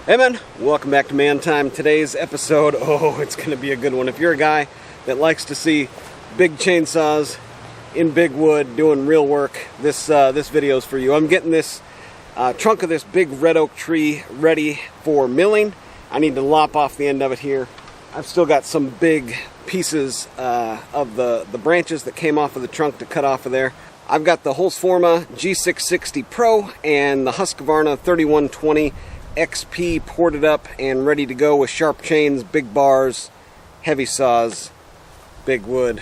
Hey man, welcome back to Man Time. Today's episode, it's going to be a good one. If you're a guy that likes to see big chainsaws in big wood doing real work, this video is for you. I'm getting this trunk of this big red oak tree ready for milling. I need to lop off the end of it here. I've still got some big pieces of the branches that came off of the trunk to cut off of there. I've got the Holzfforma G660 Pro and the Husqvarna 3120 XP ported up and ready to go with sharp chains, big bars, heavy saws, big wood.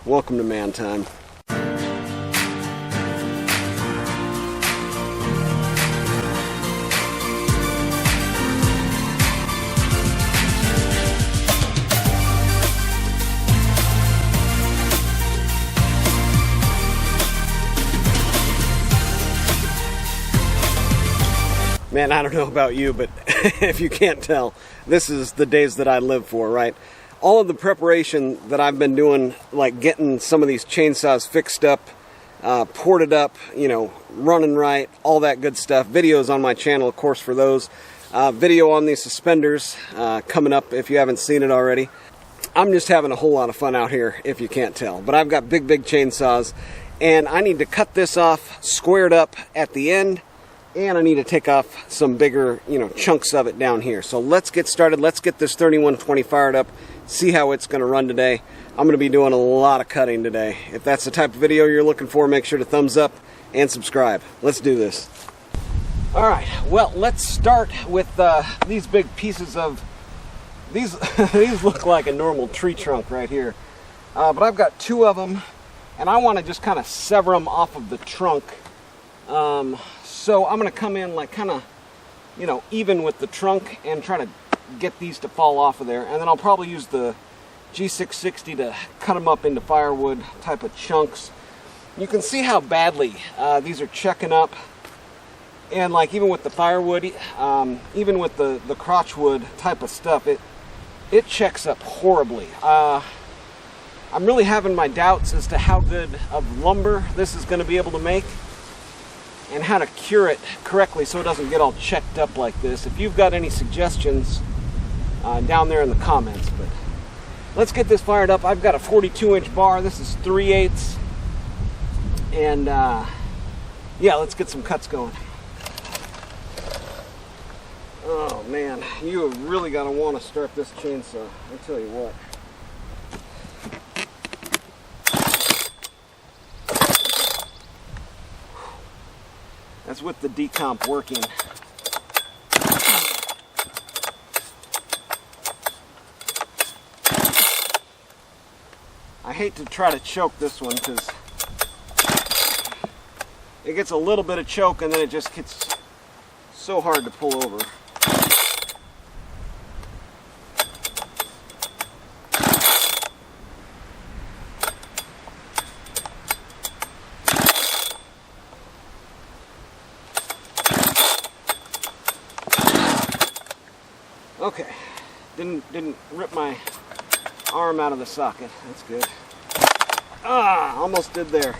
Welcome to Man Time. Man, I don't know about you, but if you can't tell, this is the days that I live for, right? All of the preparation that I've been doing, like getting some of these chainsaws fixed up, ported up, running right, all that good stuff. Videos on my channel, of course, for those. Video on these suspenders coming up if you haven't seen it already. I'm just having a whole lot of fun out here, if you can't tell. But I've got big chainsaws, and I need to cut this off squared up at the end. And I need to take off some bigger, chunks of it down here. So let's get started. Let's get this 3120 fired up, see how it's going to run today. I'm going to be doing a lot of cutting today. If that's the type of video you're looking for, make sure to thumbs up and subscribe. Let's do this. All right, well, let's start with these big pieces of, these look like a normal tree trunk right here. But I've got two of them, and I want to just kind of sever them off of the trunk. So I'm going to come in like kind of, even with the trunk and try to get these to fall off of there. And then I'll probably use the G660 to cut them up into firewood type of chunks. You can see how badly these are checking up. And like even with the firewood, even with the crotchwood type of stuff, it checks up horribly. I'm really having my doubts as to how good of lumber this is going to be able to make, and how to cure it correctly so it doesn't get all checked up like this. If you've got any suggestions, down there in the comments. But let's get this fired up. I've got a 42-inch bar. This is 3/8. And yeah, let's get some cuts going. Oh man, you have really got to want to start this chainsaw. I tell you what. That's with the decomp working. I hate to try to choke this one because it gets a little bit of choke and then it just gets so hard to pull over. Okay, didn't rip my arm out of the socket. That's good. Almost did there.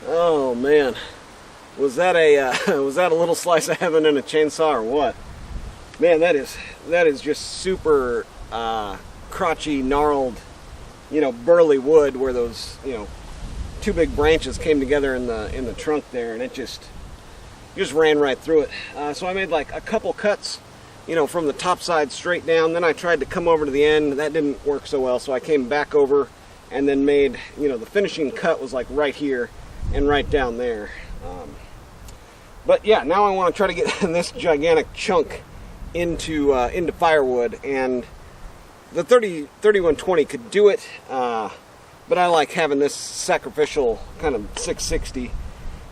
Oh man, was that a little slice of heaven in a chainsaw or what? Man, that is just super crotchy, gnarled, burly wood where those two big branches came together in the trunk there, and it just ran right through it. So I made like a couple cuts, from the top side straight down. Then I tried to come over to the end. That didn't work so well, so I came back over and then made, the finishing cut was like right here and right down there. But yeah, now I want to try to get this gigantic chunk into firewood, and the 3120 could do it, but I like having this sacrificial kind of 660.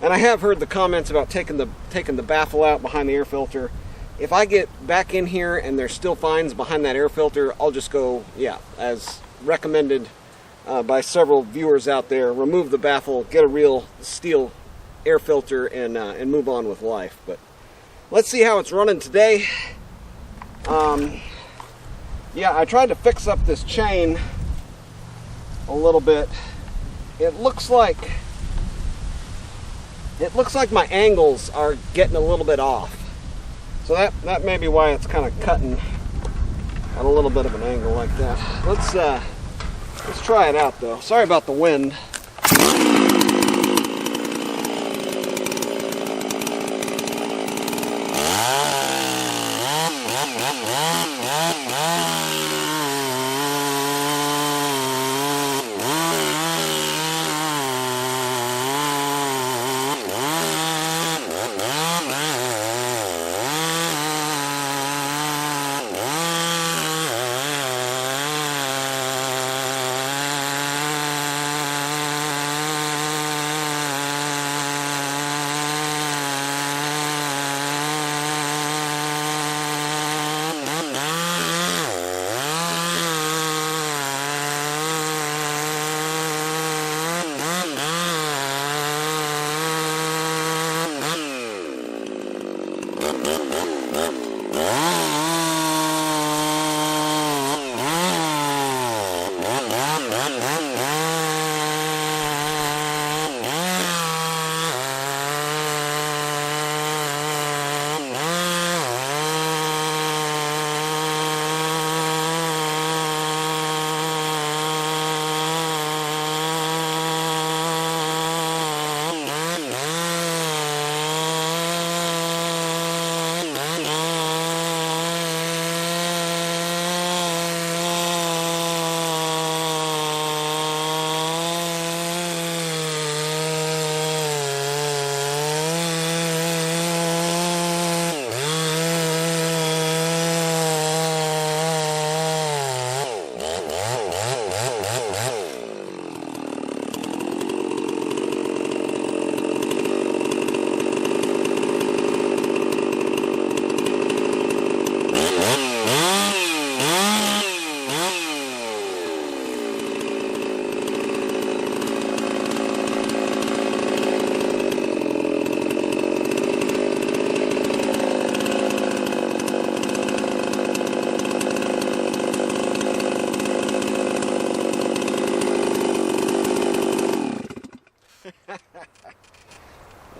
And I have heard the comments about taking the baffle out behind the air filter. If I get back in here and there's still fines behind that air filter, I'll just go, as recommended by several viewers out there, remove the baffle, get a real steel air filter, and move on with life. But let's see how it's running today. Yeah, I tried to fix up this chain a little bit. It looks like my angles are getting a little bit off. So that may be why it's kind of cutting at a little bit of an angle like that. Let's try it out though. Sorry about the wind.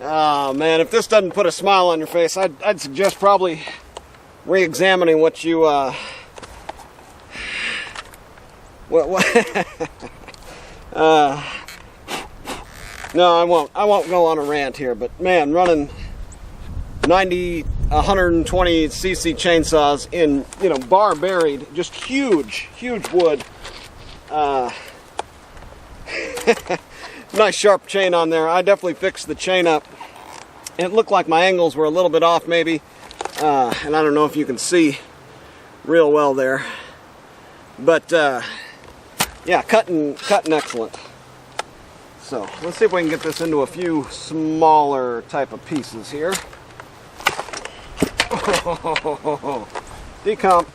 Oh man, if this doesn't put a smile on your face, I'd suggest probably re-examining what you What? No, I won't go on a rant here, but man, running 120 cc chainsaws in, you know, bar buried, just huge wood. Nice sharp chain on there. I definitely fixed the chain up. It looked like my angles were a little bit off maybe, and I don't know if you can see real well there, but yeah, cutting excellent. So let's see if we can get this into a few smaller type of pieces here. Decomp.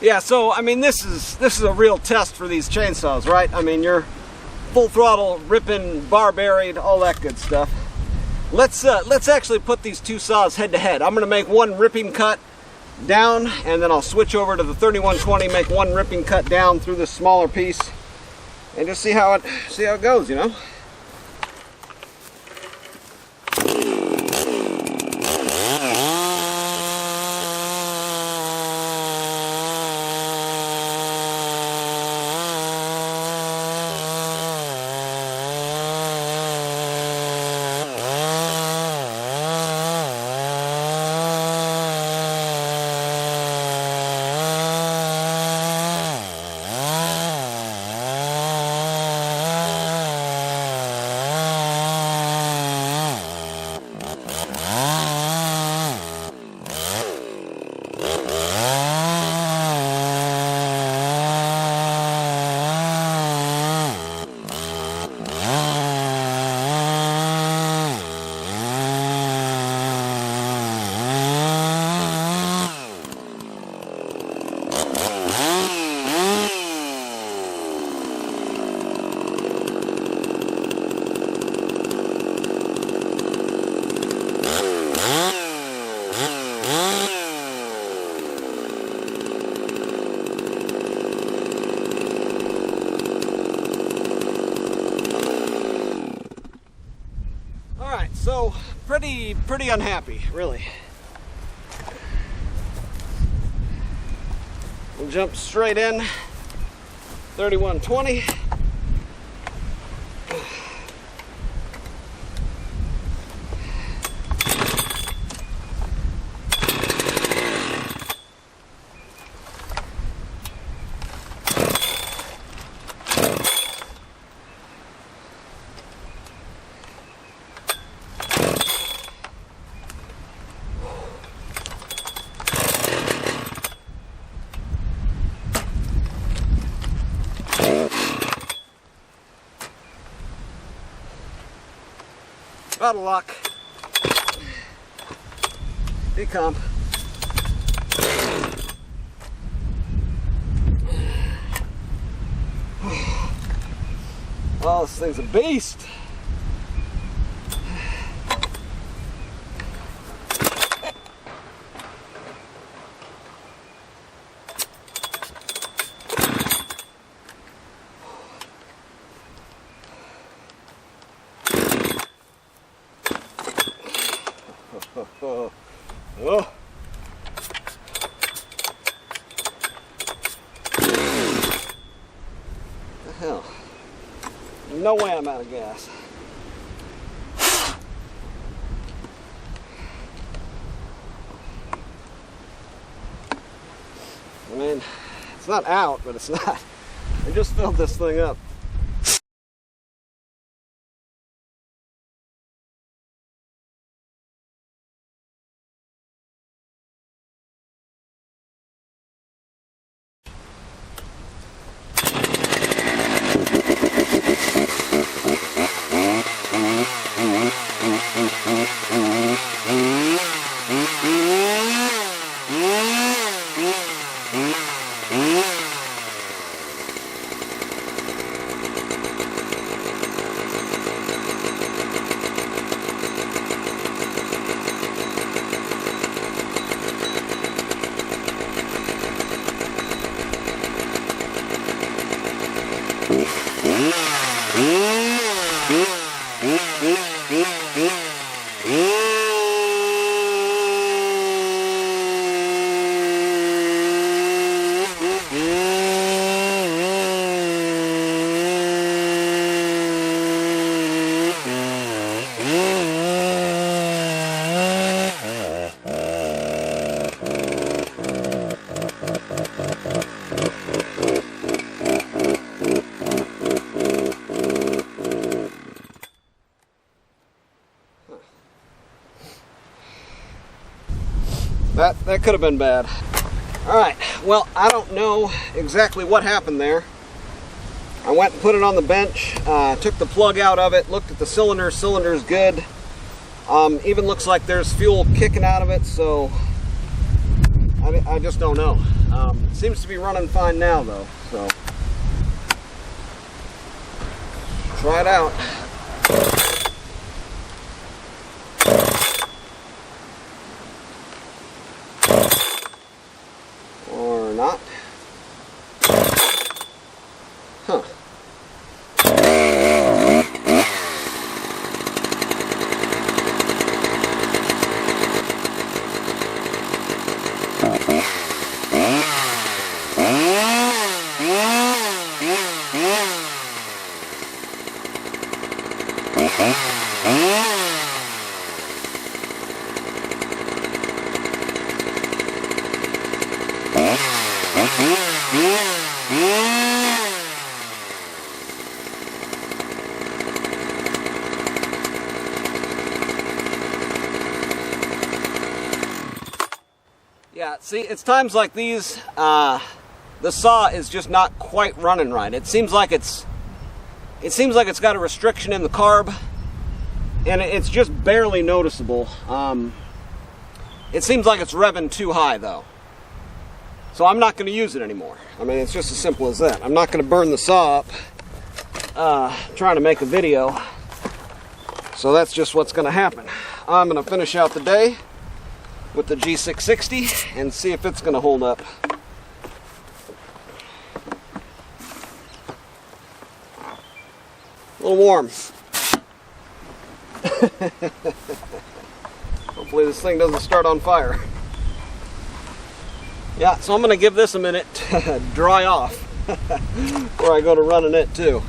Yeah, so I mean this is a real test for these chainsaws, right? I mean you're full throttle, ripping, bar buried, all that good stuff. Let's actually put these two saws head to head. I'm gonna make one ripping cut down, and then I'll switch over to the 3120, make one ripping cut down through this smaller piece, and just see how it goes, you know. So pretty unhappy, really. We'll jump straight in. 3120. Out of luck. Decomp. Oh, this thing's a beast. Oh. The hell? No way I'm out of gas. I mean, it's not out, but it's not. I just filled this thing up. That could have been bad. Alright, well, I don't know exactly what happened there. I went and put it on the bench, took the plug out of it, looked at the cylinder. Cylinder's good. Even looks like there's fuel kicking out of it, so I just don't know. It seems to be running fine now, though, so try it out. Or not. Huh. Yeah, see, it's times like these, the saw is just not quite running right. It seems like it's got a restriction in the carb, and it's just barely noticeable. It seems like it's revving too high, though. So I'm not going to use it anymore. I mean, it's just as simple as that. I'm not going to burn the saw up trying to make a video. So that's just what's going to happen. I'm going to finish out the day with the G660 and see if it's going to hold up. A little warm. Hopefully this thing doesn't start on fire. Yeah, so I'm going to give this a minute to dry off before I go to running it too.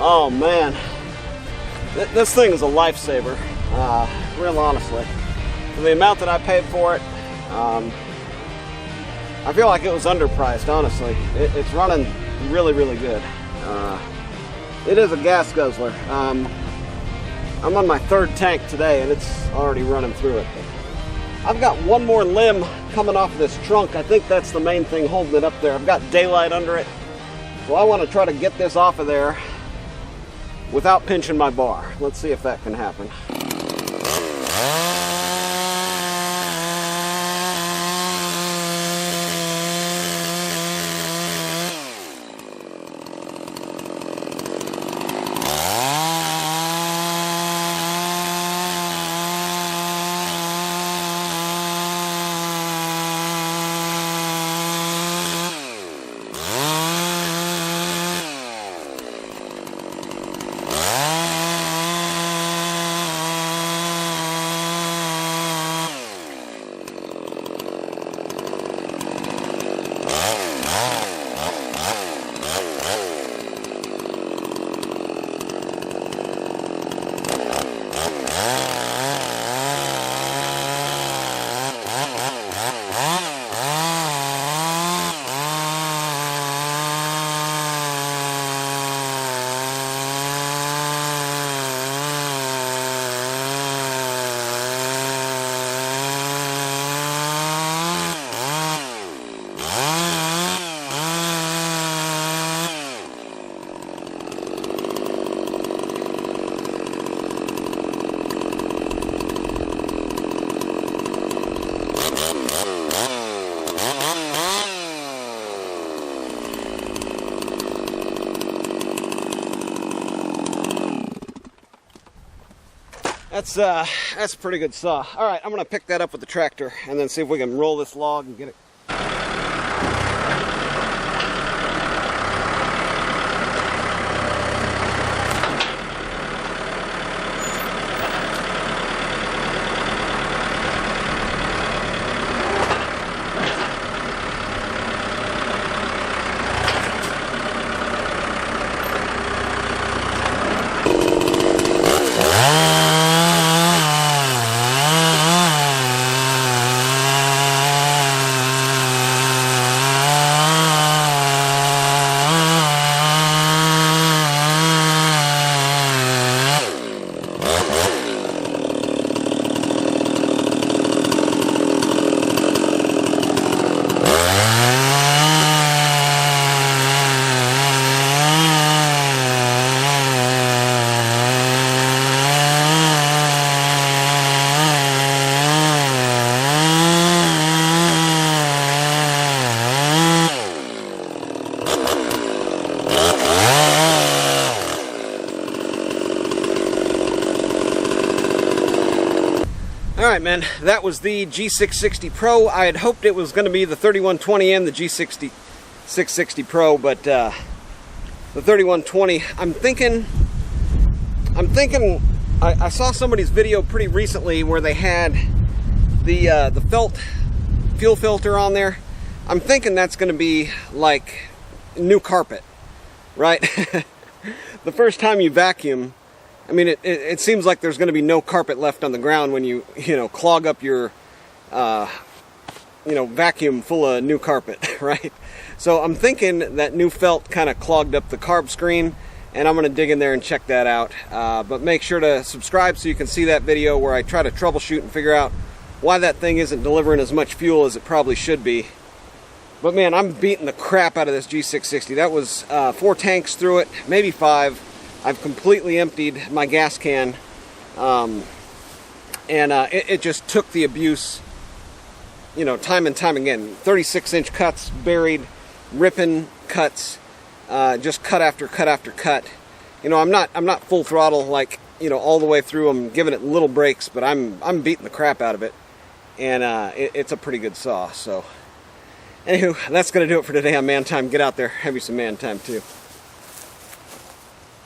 Oh man, this thing is a lifesaver, real honestly. For the amount that I paid for it, I feel like it was underpriced, honestly. It's running really, really good. It is a gas guzzler. I'm on my third tank today and it's already running through it. I've got one more limb coming off of this trunk. I think that's the main thing holding it up there. I've got daylight under it. So I want to try to get this off of there without pinching my bar. Let's see if that can happen. That's a pretty good saw. All right, I'm gonna pick that up with the tractor and then see if we can roll this log and get it. Alright, man, that was the G660 Pro. I had hoped it was going to be the 3120 and the G660 Pro, but the 3120, I'm thinking I saw somebody's video pretty recently where they had the felt fuel filter on there. I'm thinking that's going to be like new carpet, right? The first time you vacuum, I mean, it seems like there's going to be no carpet left on the ground when you clog up your vacuum full of new carpet, right? So I'm thinking that new felt kind of clogged up the carb screen, and I'm going to dig in there and check that out. But make sure to subscribe so you can see that video where I try to troubleshoot and figure out why that thing isn't delivering as much fuel as it probably should be. But man, I'm beating the crap out of this G660. That was 4 tanks through it, maybe 5. I've completely emptied my gas can, and it just took the abuse, time and time again. 36-inch cuts, buried, ripping cuts, just cut after cut after cut. I'm not full throttle like all the way through. I'm giving it little breaks, but I'm beating the crap out of it, and it's a pretty good saw. So, anywho, that's gonna do it for today on Man Time. Get out there, have you some man time too.